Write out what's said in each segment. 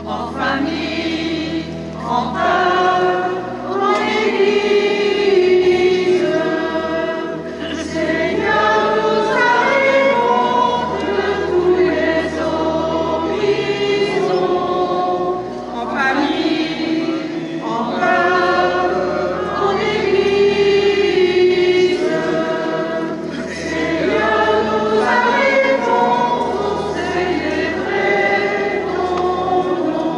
en famille, en peur, en Église. Seigneur, nous arrivons de tous les horizons, en famille, en peur, en Église. Seigneur, nous arrivons pour célébrer ton nom.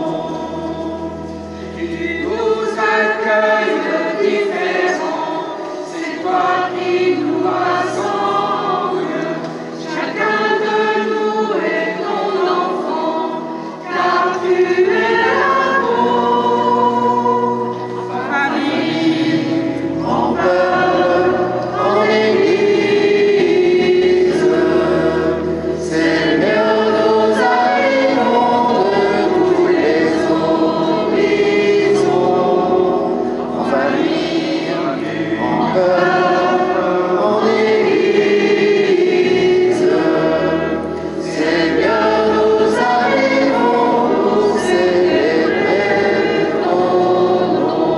Tu nous accueilles de différents, c'est toi qui nous rassemble. Chacun de nous est ton enfant, car tu es l'amour. En famille, en peur, en Église. Seigneur, nous arrivons de tous les horizons, en famille, en peur, en Église. Seigneur, nous arrivons pour célébrer ton nom.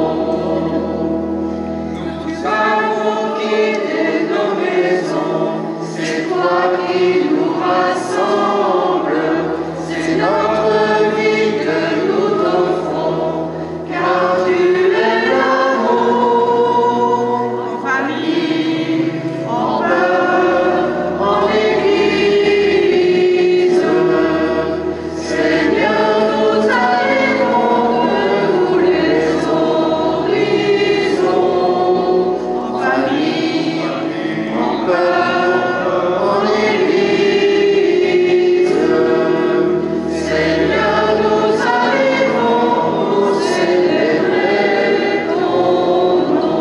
Nous avons quitté nos maisons, c'est toi qui nous rassemble. C'est notre vie que nous t'offrons, car tu es l'amour. En famille, en peur, en Église. Seigneur, nous arrivons de tous les horizons, en famille, en peur, en Église. Seigneur, nous arrivons pour célébrer ton nom.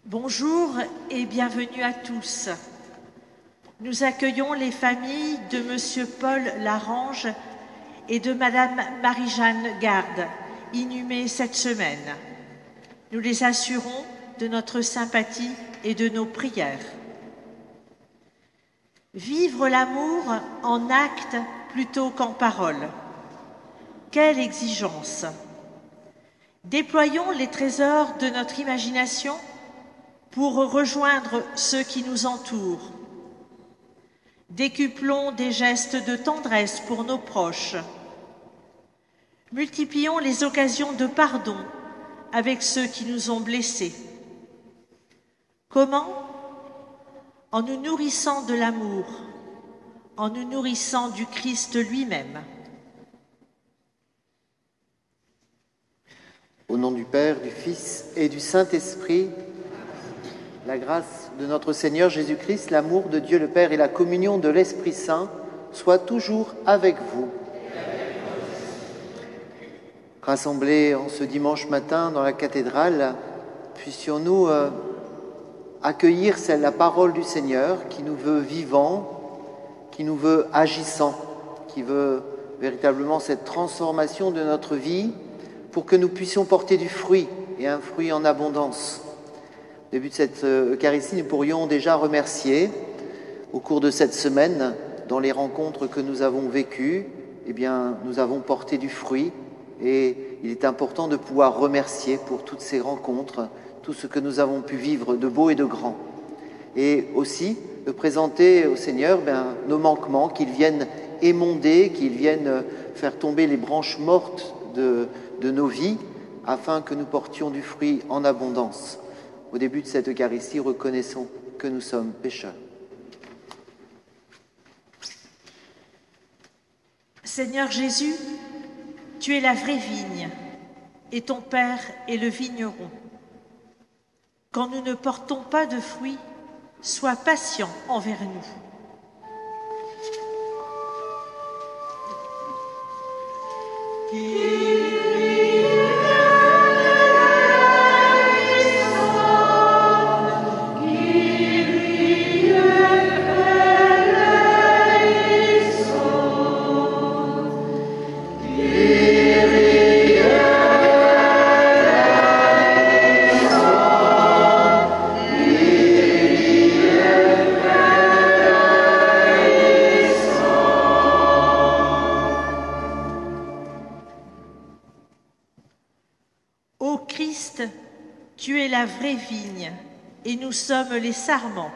Bonjour et bienvenue à tous. Nous accueillons les familles de Monsieur Paul Larange et de Madame Marie-Jeanne Garde, inhumées cette semaine. Nous les assurons de notre sympathie et de nos prières. Vivre l'amour en acte plutôt qu'en parole. Quelle exigence! Déployons les trésors de notre imagination pour rejoindre ceux qui nous entourent. Décuplons des gestes de tendresse pour nos proches. Multiplions les occasions de pardon avec ceux qui nous ont blessés. Comment? En nous nourrissant de l'amour, en nous nourrissant du Christ lui-même. Au nom du Père, du Fils et du Saint-Esprit, la grâce de notre Seigneur Jésus-Christ, l'amour de Dieu le Père et la communion de l'Esprit Saint soient toujours avec vous. Rassemblés en ce dimanche matin dans la cathédrale, puissions-nous accueillir la parole du Seigneur qui nous veut vivants, qui nous veut agissants, qui veut véritablement cette transformation de notre vie pour que nous puissions porter du fruit et un fruit en abondance. Au début de cette Eucharistie, nous pourrions déjà remercier au cours de cette semaine, dans les rencontres que nous avons vécues, eh bien, nous avons porté du fruit et il est important de pouvoir remercier pour toutes ces rencontres, tout ce que nous avons pu vivre de beau et de grand. Et aussi de présenter au Seigneur nos manquements, qu'ils viennent émonder, qu'ils viennent faire tomber les branches mortes de nos vies, afin que nous portions du fruit en abondance. Au début de cette Eucharistie, reconnaissons que nous sommes pécheurs. Seigneur Jésus, tu es la vraie vigne et ton Père est le vigneron. Quand nous ne portons pas de fruits, sois patient envers nous. Tu es la vraie vigne et nous sommes les sarments.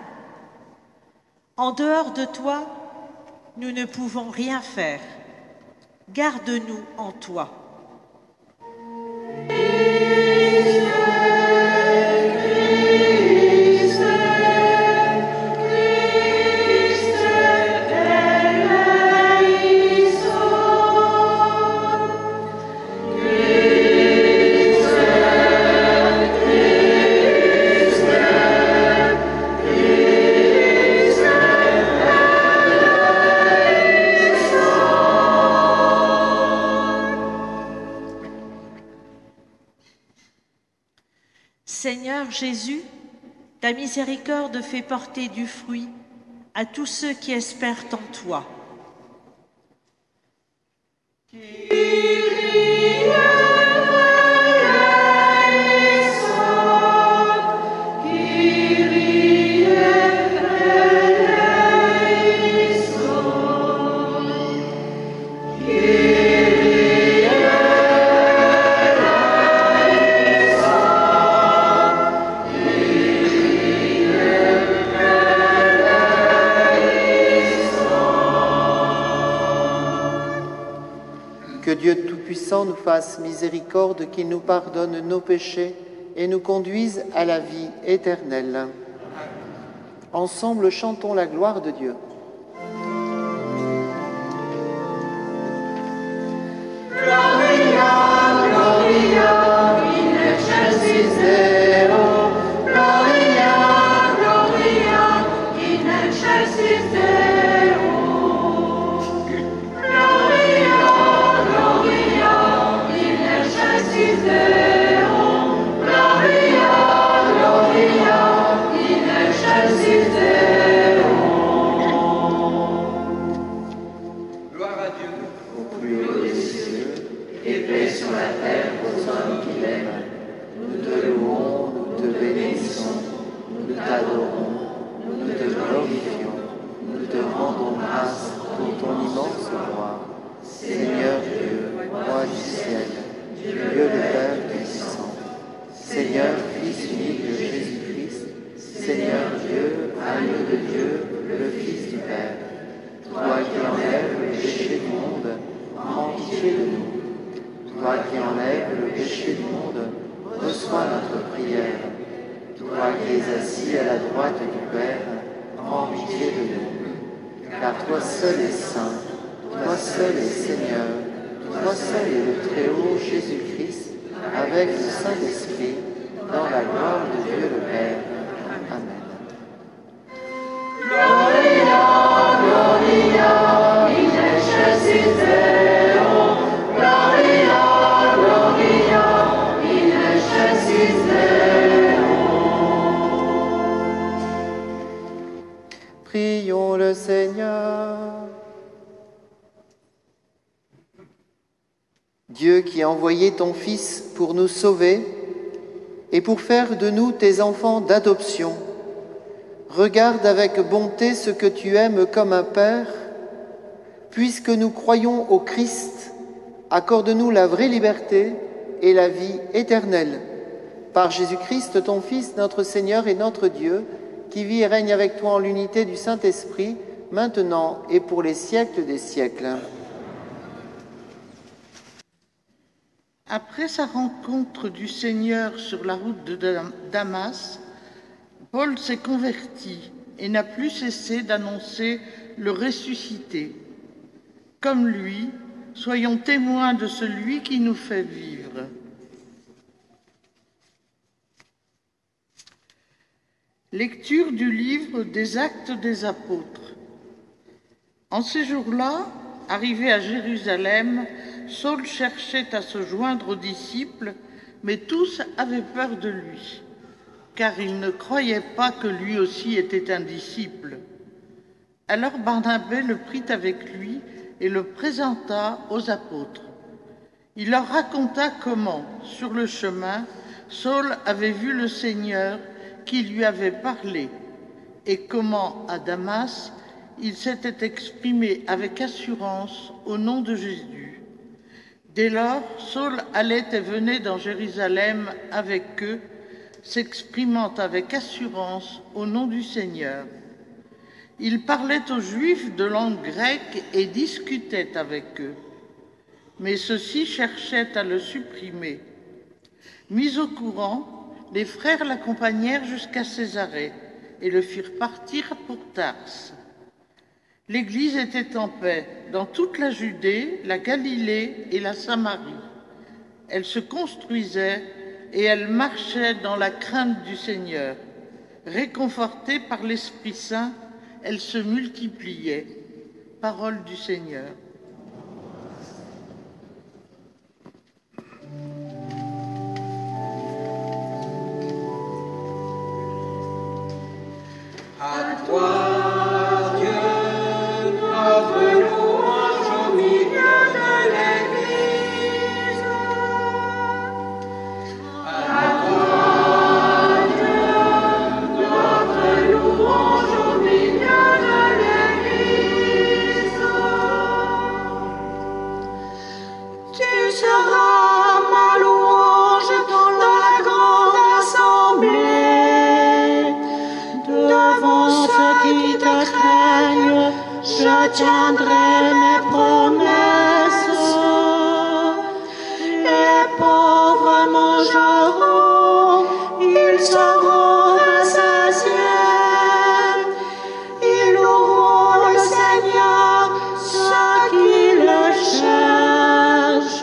En dehors de toi, nous ne pouvons rien faire. Garde-nous en toi. Seigneur Jésus, ta miséricorde fait porter du fruit à tous ceux qui espèrent en toi. Que Dieu Tout-Puissant nous fasse miséricorde, qu'il nous pardonne nos péchés et nous conduise à la vie éternelle. Ensemble, chantons la gloire de Dieu. Gloria, Gloria, in excelsis Deo. Gloria, Gloria, in excelsis Deo. Gloria, Gloria, in excelsis Deo. Gloria, Gloria, in excelsis Deo. Gloire à Dieu. Au plus haut des cieux, et paix sur la terre aux hommes qui l'aiment. Nous te louons, nous te bénissons, nous t'adorons, nous te glorifions, nous te rendons grâce pour ton immense gloire. Seigneur Dieu, roi du ciel, Dieu le Père puissant, Seigneur Fils unique de Jésus-Christ, Seigneur Dieu, agneau de Dieu, le Fils du Père, toi qui enlèves le péché du monde, prends pitié de nous. Toi qui enlèves le péché du monde, reçois notre prière. Toi qui es assis à la droite du Père, prends pitié de nous. Car toi seul es saint, toi seul es Seigneur, toi seul est le Très-Haut Jésus-Christ, avec le Saint-Esprit, dans la gloire de Dieu le Père. Amen. Gloria, Gloria, in excelsis Deo. Gloria, Gloria, in excelsis Deo. Prions le Seigneur. Dieu qui a envoyé ton Fils pour nous sauver et pour faire de nous tes enfants d'adoption, regarde avec bonté ce que tu aimes comme un Père. Puisque nous croyons au Christ, accorde-nous la vraie liberté et la vie éternelle. Par Jésus-Christ, ton Fils, notre Seigneur et notre Dieu, qui vit et règne avec toi en l'unité du Saint-Esprit, maintenant et pour les siècles des siècles. Après sa rencontre du Seigneur sur la route de Damas, Paul s'est converti et n'a plus cessé d'annoncer le ressuscité. Comme lui, soyons témoins de celui qui nous fait vivre. Lecture du livre des Actes des Apôtres. En ces jours-là, arrivé à Jérusalem, Saul cherchait à se joindre aux disciples, mais tous avaient peur de lui, car ils ne croyaient pas que lui aussi était un disciple. Alors Barnabé le prit avec lui et le présenta aux apôtres. Il leur raconta comment, sur le chemin, Saul avait vu le Seigneur qui lui avait parlé, et comment, à Damas, il s'était exprimé avec assurance au nom de Jésus. Dès lors, Saul allait et venait dans Jérusalem avec eux, s'exprimant avec assurance au nom du Seigneur. Il parlait aux Juifs de langue grecque et discutait avec eux. Mais ceux-ci cherchaient à le supprimer. Mis au courant, les frères l'accompagnèrent jusqu'à Césarée et le firent partir pour Tarse. L'Église était en paix dans toute la Judée, la Galilée et la Samarie. Elle se construisait et elle marchait dans la crainte du Seigneur. Réconfortée par l'Esprit Saint, elle se multipliait. Parole du Seigneur. À toi, Dieu, notre louange au milieu de l'Église. À toi, Dieu, notre louange au milieu de l'Église. Tu seras ma louange dans la grande assemblée. Devant ceux qui te craignent, je tiendrai mes promesses. Les pauvres mangeront, ils seront rassasiés. Ils loueront le Seigneur, ceux qui le cherchent.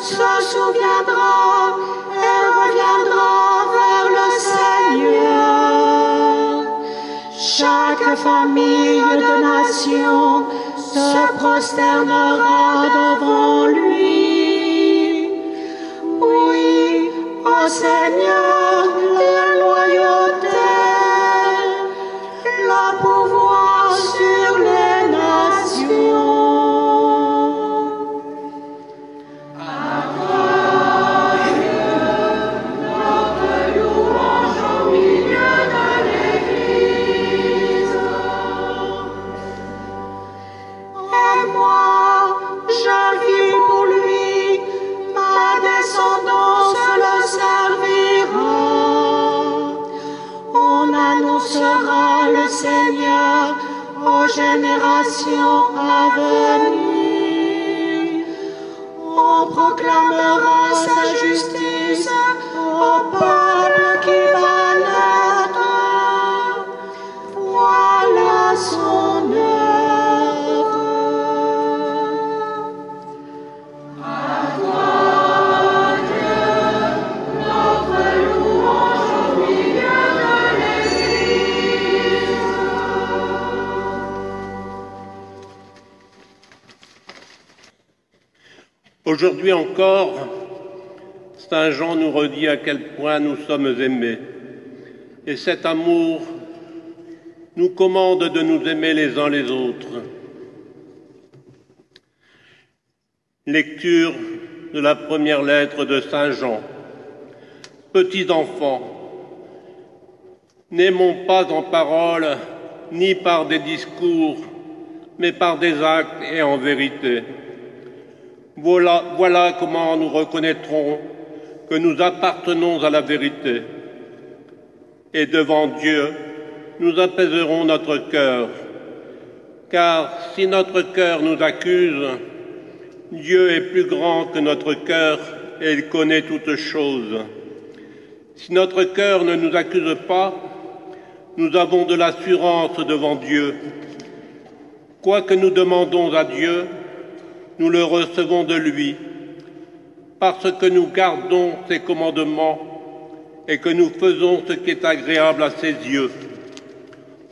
Se souviendra, elle reviendra vers le Seigneur. Chaque famille de nation se prosternera devant lui. Oui, au Seigneur, la loyauté, le pouvoir sur les nations. Sera le Seigneur aux générations à venir. On proclamera sa justice au peuple qui va naître. Voilà son œuvre. À toi, Dieu, notre louange au milieu de l'Église. Aujourd'hui encore, Saint Jean nous redit à quel point nous sommes aimés. Et cet amour nous commande de nous aimer les uns les autres. Lecture de la première lettre de Saint Jean. Petits enfants, n'aimons pas en parole ni par des discours, mais par des actes et en vérité. Voilà comment nous reconnaîtrons que nous appartenons à la vérité. Et devant Dieu, nous apaiserons notre cœur. Car si notre cœur nous accuse, Dieu est plus grand que notre cœur et il connaît toutes choses. Si notre cœur ne nous accuse pas, nous avons de l'assurance devant Dieu. Quoi que nous demandons à Dieu, nous le recevons de lui, parce que nous gardons ses commandements et que nous faisons ce qui est agréable à ses yeux.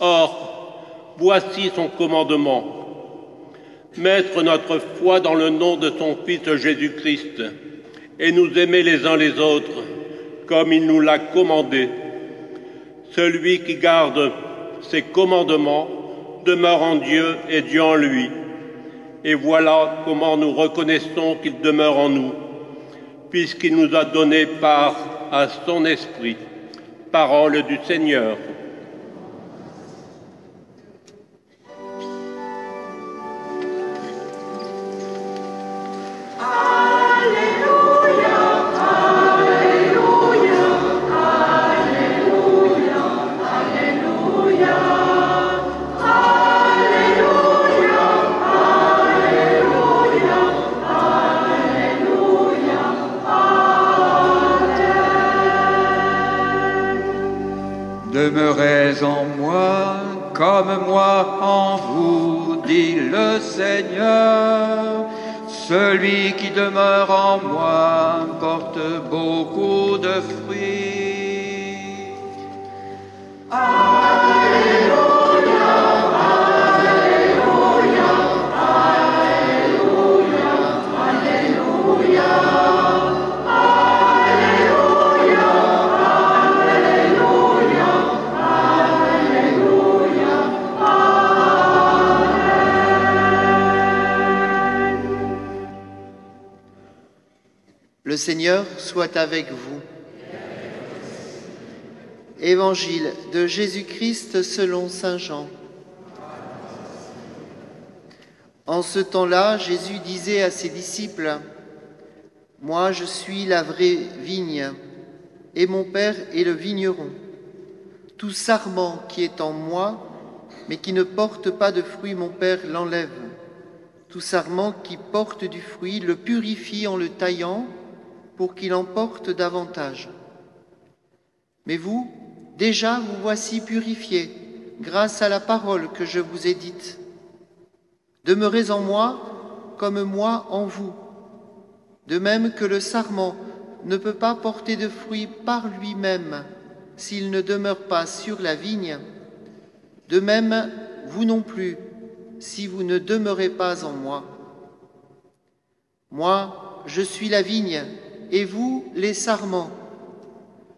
Or, voici son commandement: mettre notre foi dans le nom de son Fils Jésus-Christ et nous aimer les uns les autres, comme il nous l'a commandé. Celui qui garde ses commandements demeure en Dieu et Dieu en lui. Et voilà comment nous reconnaissons qu'il demeure en nous, puisqu'il nous a donné part à son esprit. Parole du Seigneur. Demeurez en moi, comme moi en vous, dit le Seigneur. Celui qui demeure en moi porte beaucoup de fruits. Alléluia, Alléluia, Alléluia, Alléluia. Le Seigneur soit avec vous. Évangile de Jésus-Christ selon saint Jean. En ce temps-là, Jésus disait à ses disciples : « Moi, je suis la vraie vigne, et mon Père est le vigneron. Tout sarment qui est en moi, mais qui ne porte pas de fruit, mon Père l'enlève. Tout sarment qui porte du fruit, le purifie en le taillant, pour qu'il en porte davantage. Mais vous, déjà vous voici purifiés, grâce à la parole que je vous ai dite. Demeurez en moi, comme moi en vous. De même que le sarment ne peut pas porter de fruit par lui-même s'il ne demeure pas sur la vigne, de même vous non plus, si vous ne demeurez pas en moi. Moi, je suis la vigne, et vous, les sarments.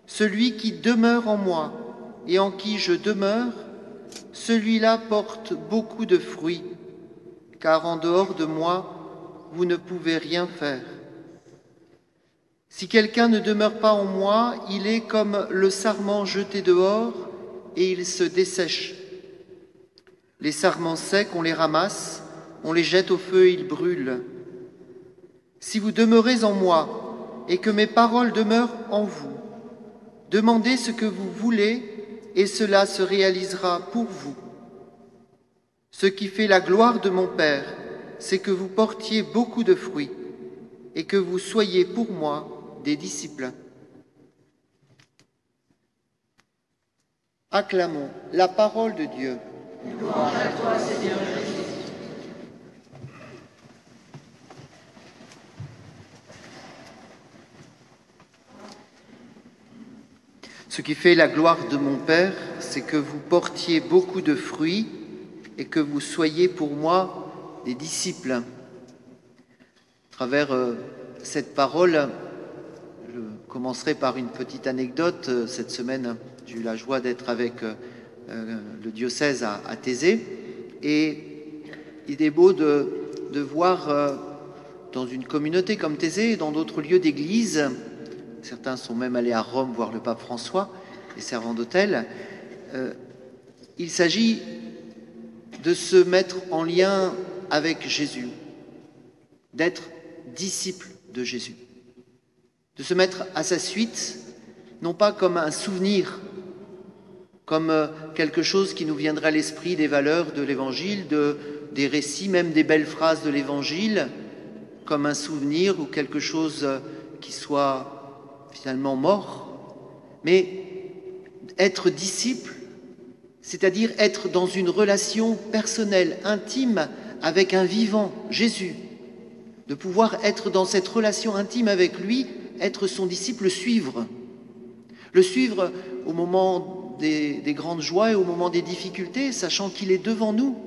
Celui qui demeure en moi et en qui je demeure, celui-là porte beaucoup de fruits, car en dehors de moi, vous ne pouvez rien faire. Si quelqu'un ne demeure pas en moi, il est comme le sarment jeté dehors et il se dessèche. Les sarments secs, on les ramasse, on les jette au feu et ils brûlent. Si vous demeurez en moi, et que mes paroles demeurent en vous. Demandez ce que vous voulez, et cela se réalisera pour vous. Ce qui fait la gloire de mon Père, c'est que vous portiez beaucoup de fruits, et que vous soyez pour moi des disciples. Acclamons la parole de Dieu. Louange à toi, Seigneur Jésus. Ce qui fait la gloire de mon Père, c'est que vous portiez beaucoup de fruits et que vous soyez pour moi des disciples. À travers cette parole, je commencerai par une petite anecdote. Cette semaine, j'ai eu la joie d'être avec le diocèse à Thésée, et il est beau de voir dans une communauté comme Thésée et dans d'autres lieux d'église. Certains sont même allés à Rome voir le pape François, les servants d'hôtel. Il s'agit de se mettre en lien avec Jésus, d'être disciple de Jésus, de se mettre à sa suite, non pas comme un souvenir, comme quelque chose qui nous viendrait à l'esprit des valeurs de l'Évangile, des récits, même des belles phrases de l'Évangile, comme un souvenir ou quelque chose qui soit finalement mort, mais être disciple, c'est-à-dire être dans une relation personnelle, intime avec un vivant, Jésus, de pouvoir être dans cette relation intime avec lui, être son disciple, le suivre au moment des grandes joies et au moment des difficultés, sachant qu'il est devant nous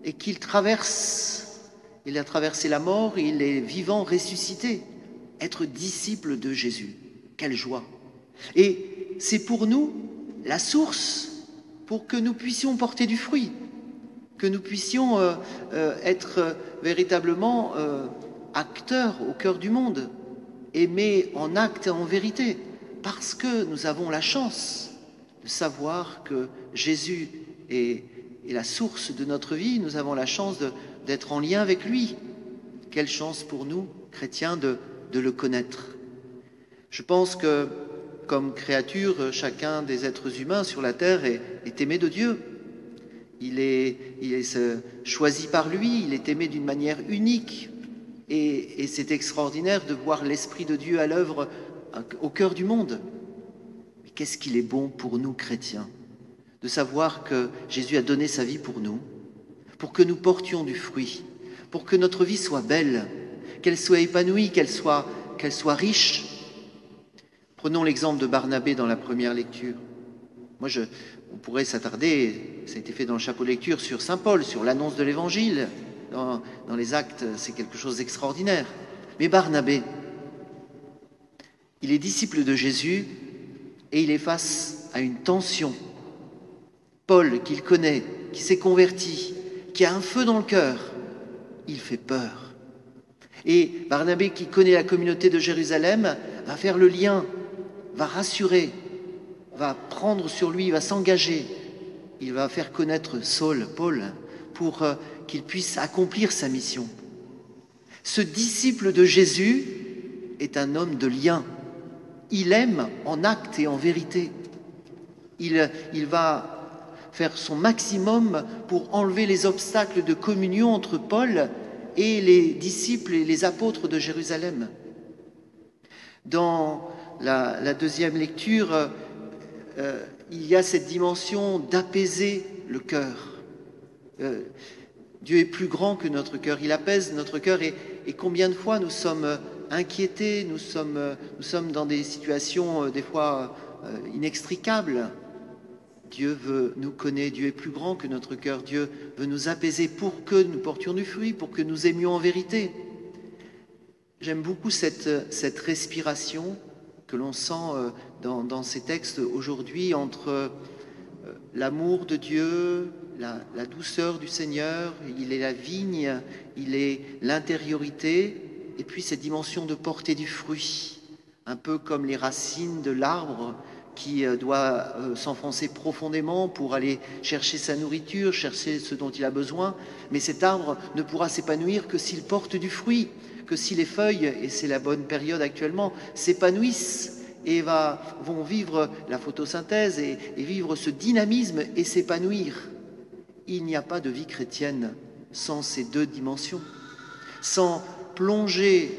et qu'il traverse, il a traversé la mort, il est vivant, ressuscité. Être disciple de Jésus, quelle joie! Et c'est pour nous la source pour que nous puissions porter du fruit, que nous puissions être véritablement acteurs au cœur du monde, aimer en acte et en vérité, parce que nous avons la chance de savoir que Jésus est la source de notre vie, nous avons la chance d'être en lien avec lui. Quelle chance pour nous, chrétiens, de le connaître. Je pense que, comme créature, chacun des êtres humains sur la terre est aimé de Dieu. Il est choisi par lui, il est aimé d'une manière unique. Et c'est extraordinaire de voir l'Esprit de Dieu à l'œuvre au cœur du monde. Mais qu'est-ce qu'il est bon pour nous, chrétiens, de savoir que Jésus a donné sa vie pour nous, pour que nous portions du fruit, pour que notre vie soit belle, qu'elle soit épanouie, qu'elle soit riche. Prenons l'exemple de Barnabé dans la première lecture. On pourrait s'attarder, ça a été fait dans le chapeau de lecture, sur Saint Paul, sur l'annonce de l'Évangile. Dans les actes, c'est quelque chose d'extraordinaire. Mais Barnabé, il est disciple de Jésus et il est face à une tension. Paul, qu'il connaît, qui s'est converti, qui a un feu dans le cœur, il fait peur. Et Barnabé, qui connaît la communauté de Jérusalem, va faire le lien, va rassurer, va prendre sur lui, va s'engager. Il va faire connaître Paul, pour qu'il puisse accomplir sa mission. Ce disciple de Jésus est un homme de lien. Il aime en acte et en vérité. Il va faire son maximum pour enlever les obstacles de communion entre Paul et les disciples et les apôtres de Jérusalem. Dans la deuxième lecture, il y a cette dimension d'apaiser le cœur. Dieu est plus grand que notre cœur, il apaise notre cœur et combien de fois nous sommes inquiétés, nous sommes dans des situations des fois inextricables. Dieu nous connaît, Dieu est plus grand que notre cœur, Dieu veut nous apaiser pour que nous portions du fruit, pour que nous aimions en vérité. J'aime beaucoup cette respiration que l'on sent dans ces textes aujourd'hui entre l'amour de Dieu, la douceur du Seigneur, il est la vigne, il est l'intériorité, et puis cette dimension de porter du fruit, un peu comme les racines de l'arbre qui doit s'enfoncer profondément pour aller chercher sa nourriture, chercher ce dont il a besoin, mais cet arbre ne pourra s'épanouir que s'il porte du fruit, que si les feuilles, et c'est la bonne période actuellement, s'épanouissent et vont vivre la photosynthèse et vivre ce dynamisme et s'épanouir. Il n'y a pas de vie chrétienne sans ces deux dimensions, sans plonger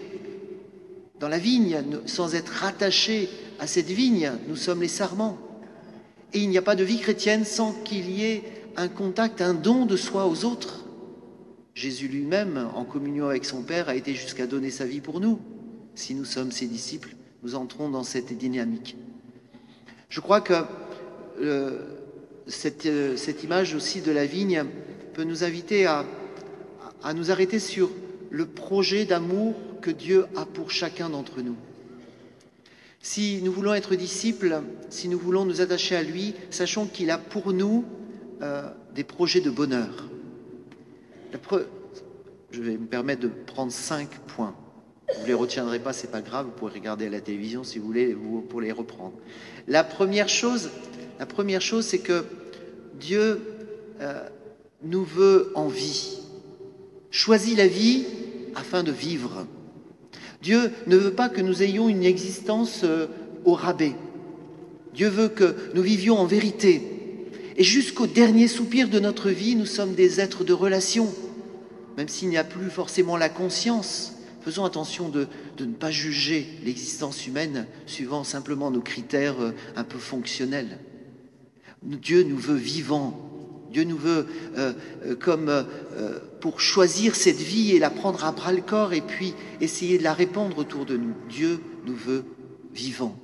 dans la vigne, sans être rattaché à cette vigne, nous sommes les sarments. Et il n'y a pas de vie chrétienne sans qu'il y ait un contact, un don de soi aux autres. Jésus lui-même, en communion avec son Père, a été jusqu'à donner sa vie pour nous. Si nous sommes ses disciples, nous entrons dans cette dynamique. Je crois que cette image aussi de la vigne peut nous inviter à nous arrêter sur le projet d'amour que Dieu a pour chacun d'entre nous. Si nous voulons être disciples, si nous voulons nous attacher à lui, sachons qu'il a pour nous des projets de bonheur. Je vais me permettre de prendre 5 points. Vous ne les retiendrez pas, c'est pas grave, vous pourrez regarder à la télévision si vous voulez, pour les reprendre. La première chose, c'est que Dieu nous veut en vie. Choisit la vie afin de vivre. Dieu ne veut pas que nous ayons une existence au rabais. Dieu veut que nous vivions en vérité. Et jusqu'au dernier soupir de notre vie, nous sommes des êtres de relation. Même s'il n'y a plus forcément la conscience, faisons attention de ne pas juger l'existence humaine suivant simplement nos critères un peu fonctionnels. Dieu nous veut vivants. Dieu nous veut pour choisir cette vie et la prendre à bras-le-corps et puis essayer de la répandre autour de nous. Dieu nous veut vivants.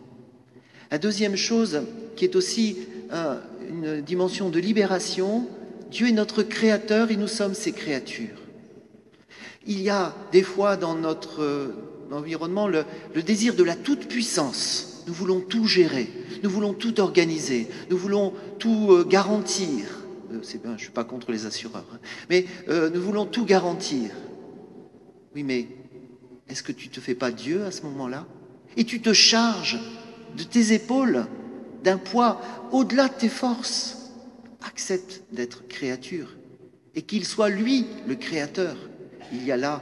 La deuxième chose, qui est aussi une dimension de libération, Dieu est notre créateur et nous sommes ses créatures. Il y a des fois dans notre environnement le désir de la toute-puissance. Nous voulons tout gérer, nous voulons tout organiser, nous voulons tout garantir. C'est bien, je ne suis pas contre les assureurs, mais nous voulons tout garantir. Oui, mais est-ce que tu ne te fais pas Dieu à ce moment-là? Et tu te charges de tes épaules, d'un poids au-delà de tes forces. Accepte d'être créature et qu'il soit lui le créateur. Il y a là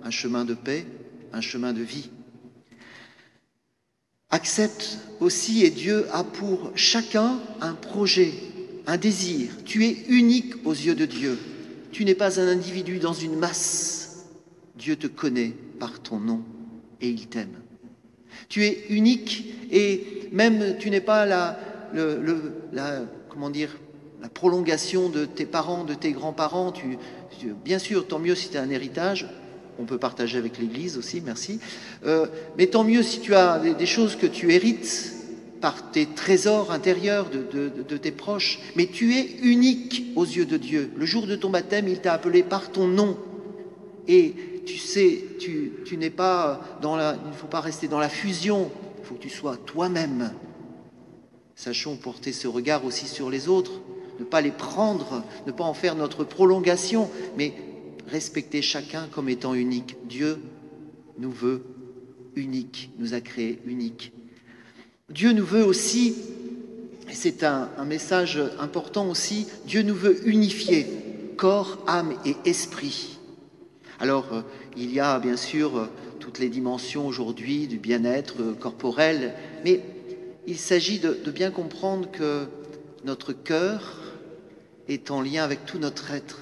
un chemin de paix, un chemin de vie. Accepte aussi, et Dieu a pour chacun un projet, un désir. Tu es unique aux yeux de Dieu. Tu n'es pas un individu dans une masse. Dieu te connaît par ton nom et il t'aime. Tu es unique et même tu n'es pas la prolongation de tes parents, de tes grands-parents. Bien sûr, tant mieux si tu as un héritage. On peut partager avec l'Église aussi, merci. Mais tant mieux si tu as des choses que tu hérites par tes trésors intérieurs de tes proches. Mais tu es unique aux yeux de Dieu. Le jour de ton baptême, il t'a appelé par ton nom. Et tu sais, tu n'es pas il ne faut pas rester dans la fusion. Il faut que tu sois toi-même. Sachons porter ce regard aussi sur les autres, ne pas les prendre, ne pas en faire notre prolongation, mais respecter chacun comme étant unique. Dieu nous veut uniques, nous a créés uniques. Dieu nous veut aussi, et c'est un message important aussi, Dieu nous veut unifier corps, âme et esprit. Alors, il y a bien sûr toutes les dimensions aujourd'hui du bien-être corporel, mais il s'agit de bien comprendre que notre cœur est en lien avec tout notre être,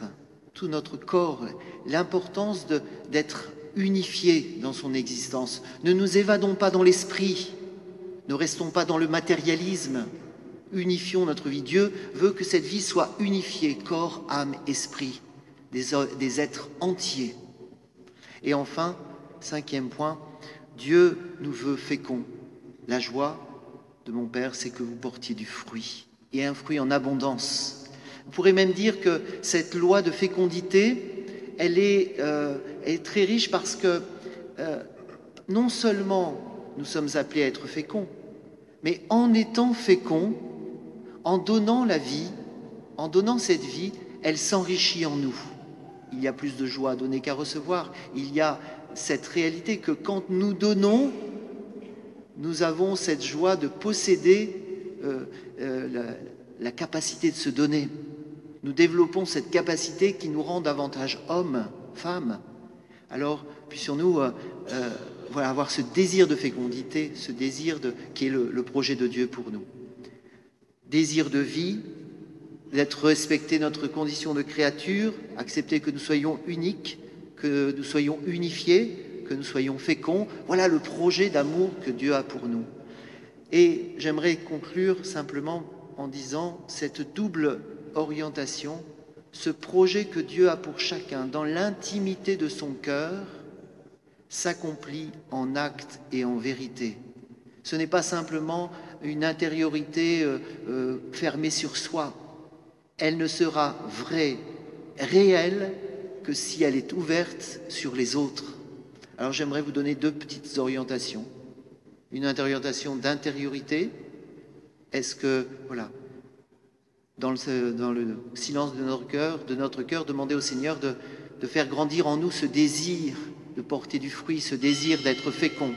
tout notre corps, l'importance d'être unifié dans son existence. Ne nous évadons pas dans l'esprit, ne restons pas dans le matérialisme, unifions notre vie. Dieu veut que cette vie soit unifiée, corps, âme, esprit, des êtres entiers. Et enfin, 5e point, Dieu nous veut féconds. La joie de mon Père, c'est que vous portiez du fruit, et un fruit en abondance. On pourrait même dire que cette loi de fécondité, elle est très riche parce que non seulement nous sommes appelés à être féconds, mais en étant féconds, en donnant la vie, en donnant cette vie, elle s'enrichit en nous. Il y a plus de joie à donner qu'à recevoir. Il y a cette réalité que quand nous donnons, nous avons cette joie de posséder la capacité de se donner. Nous développons cette capacité qui nous rend davantage hommes, femmes. Alors, puissions-nous avoir ce désir de fécondité, ce désir qui est le projet de Dieu pour nous. Désir de vie, d'être respecté notre condition de créature, accepter que nous soyons uniques, que nous soyons unifiés, que nous soyons féconds. Voilà le projet d'amour que Dieu a pour nous. Et j'aimerais conclure simplement en disant cette double orientation, ce projet que Dieu a pour chacun dans l'intimité de son cœur, s'accomplit en acte et en vérité. Ce n'est pas simplement une intériorité fermée sur soi. Elle ne sera vraie, réelle, que si elle est ouverte sur les autres. Alors j'aimerais vous donner 2 petites orientations. Une orientation d'intériorité. Est-ce que, dans le silence de notre cœur, demander au Seigneur de faire grandir en nous ce désir de porter du fruit, ce désir d'être fécond.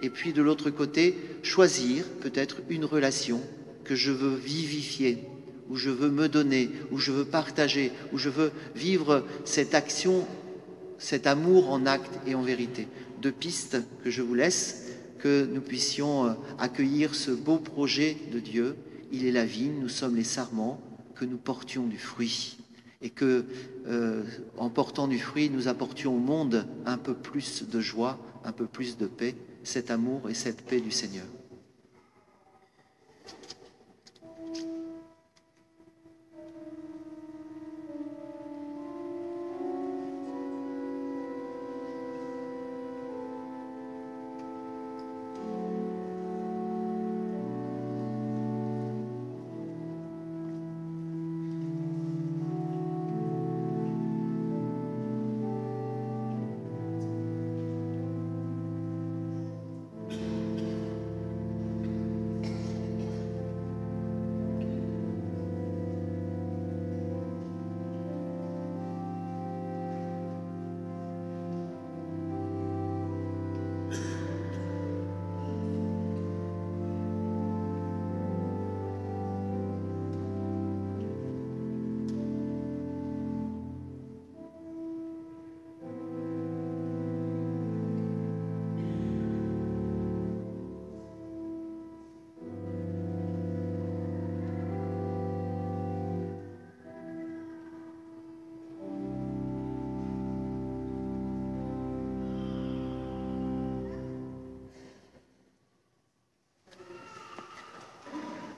Et puis de l'autre côté, choisir peut-être une relation que je veux vivifier, où je veux me donner, où je veux partager, où je veux vivre cette action, cet amour en acte et en vérité. 2 pistes que je vous laisse, que nous puissions accueillir ce beau projet de Dieu. Il est la vigne, nous sommes les sarments, que nous portions du fruit. Et que, en portant du fruit, nous apportions au monde un peu plus de joie, un peu plus de paix, cet amour et cette paix du Seigneur.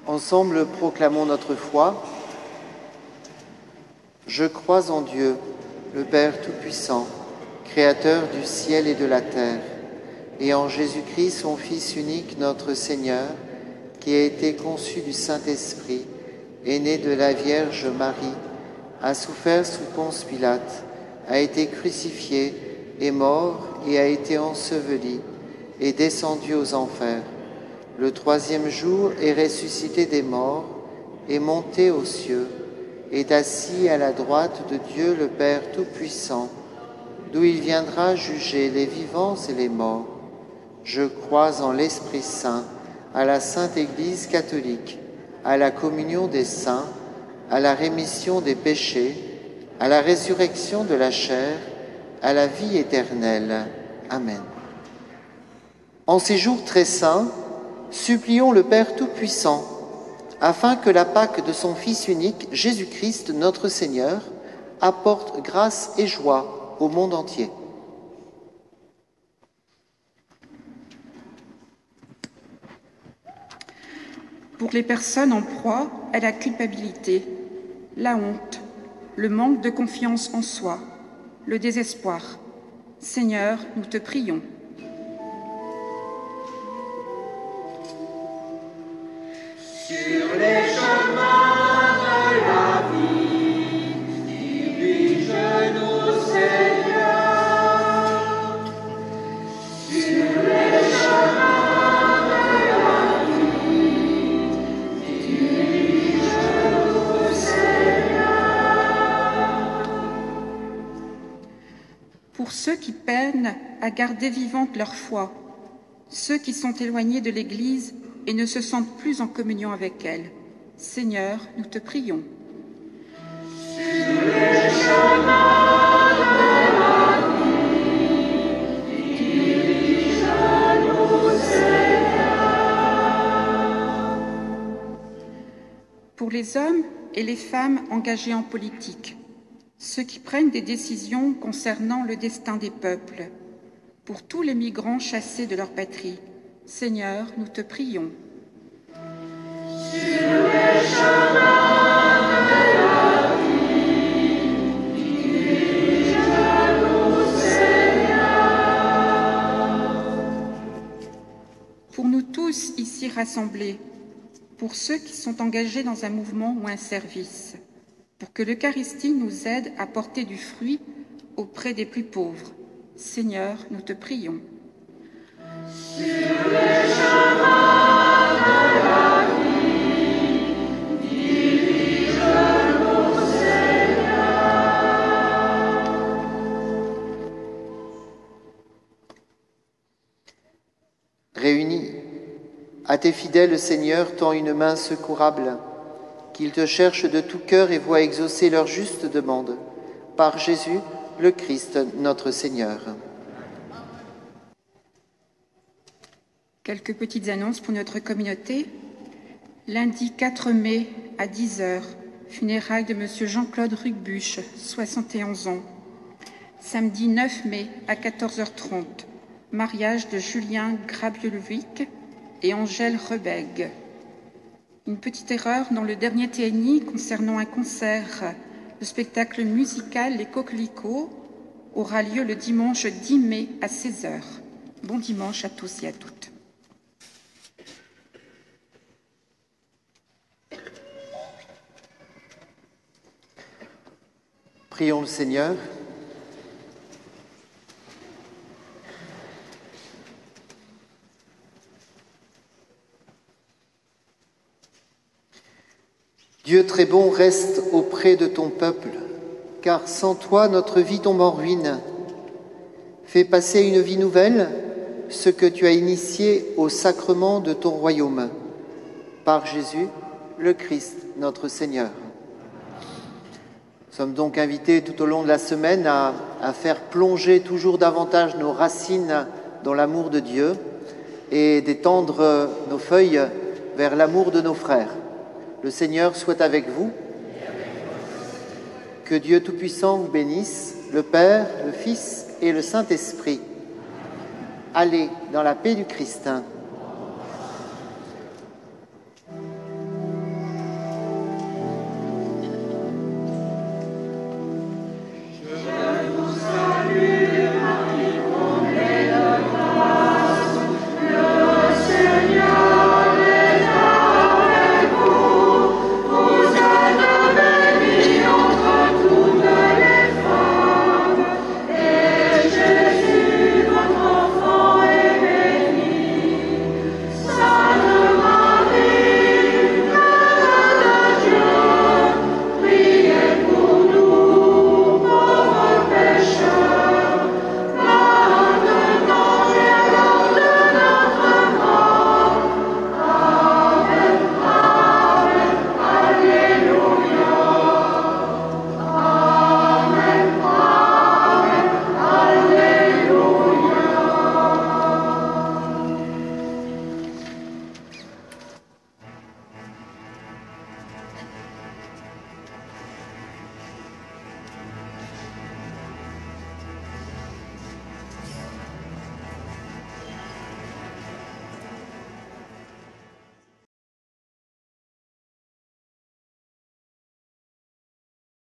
Ensemble, proclamons notre foi. Je crois en Dieu, le Père Tout-Puissant, Créateur du ciel et de la terre, et en Jésus-Christ, son Fils unique, notre Seigneur, qui a été conçu du Saint-Esprit, est né de la Vierge Marie, a souffert sous Ponce Pilate, a été crucifié, est mort et a été enseveli, est descendu aux enfers. Le troisième jour est ressuscité des morts, est monté aux cieux, est assis à la droite de Dieu le Père Tout-Puissant, d'où il viendra juger les vivants et les morts. Je crois en l'Esprit Saint, à la Sainte Église catholique, à la communion des saints, à la rémission des péchés, à la résurrection de la chair, à la vie éternelle. Amen. En ces jours très saints, supplions le Père Tout-Puissant, afin que la Pâque de son Fils unique, Jésus-Christ, notre Seigneur, apporte grâce et joie au monde entier. Pour les personnes en proie à la culpabilité, la honte, le manque de confiance en soi, le désespoir, Seigneur, nous te prions. Sur les chemins de la vie, dirige-nous, Seigneur. Sur les chemins de la vie, dirige-nous, Seigneur. Pour ceux qui peinent à garder vivante leur foi, ceux qui sont éloignés de l'Église et ne se sentent plus en communion avec elle, Seigneur, nous te prions. Sur les chemins de la vie, dirige-nous, Seigneur. Pour les hommes et les femmes engagés en politique, ceux qui prennent des décisions concernant le destin des peuples, pour tous les migrants chassés de leur patrie, Seigneur, nous te prions. Sur les chemins de la vie, dirige-nous, Seigneur. Pour nous tous ici rassemblés, pour ceux qui sont engagés dans un mouvement ou un service, pour que l'Eucharistie nous aide à porter du fruit auprès des plus pauvres, Seigneur, nous te prions. Sur les chemins de la vie, dirige-nous, Seigneur. Réunis, à tes fidèles, Seigneur, tends une main secourable, qu'ils te cherchent de tout cœur et voient exaucer leur juste demande. Par Jésus, le Christ, notre Seigneur. Quelques petites annonces pour notre communauté. Lundi 4 mai à 10h, funérailles de M. Jean-Claude Rugbuche, 71 ans. Samedi 9 mai à 14h30, mariage de Julien Grabielovic et Angèle Rebeg. Une petite erreur dans le dernier TNI concernant un concert. Le spectacle musical Les Coquelicots aura lieu le dimanche 10 mai à 16h. Bon dimanche à tous et à toutes. Prions le Seigneur. Dieu très bon, reste auprès de ton peuple, car sans toi, notre vie tombe en ruine. Fais passer une vie nouvelle, ce que tu as initié au sacrement de ton royaume. Par Jésus, le Christ, notre Seigneur. Nous sommes donc invités tout au long de la semaine à faire plonger toujours davantage nos racines dans l'amour de Dieu et d'étendre nos feuilles vers l'amour de nos frères. Le Seigneur soit avec vous. Que Dieu Tout-Puissant vous bénisse, le Père, le Fils et le Saint-Esprit. Allez dans la paix du Christ.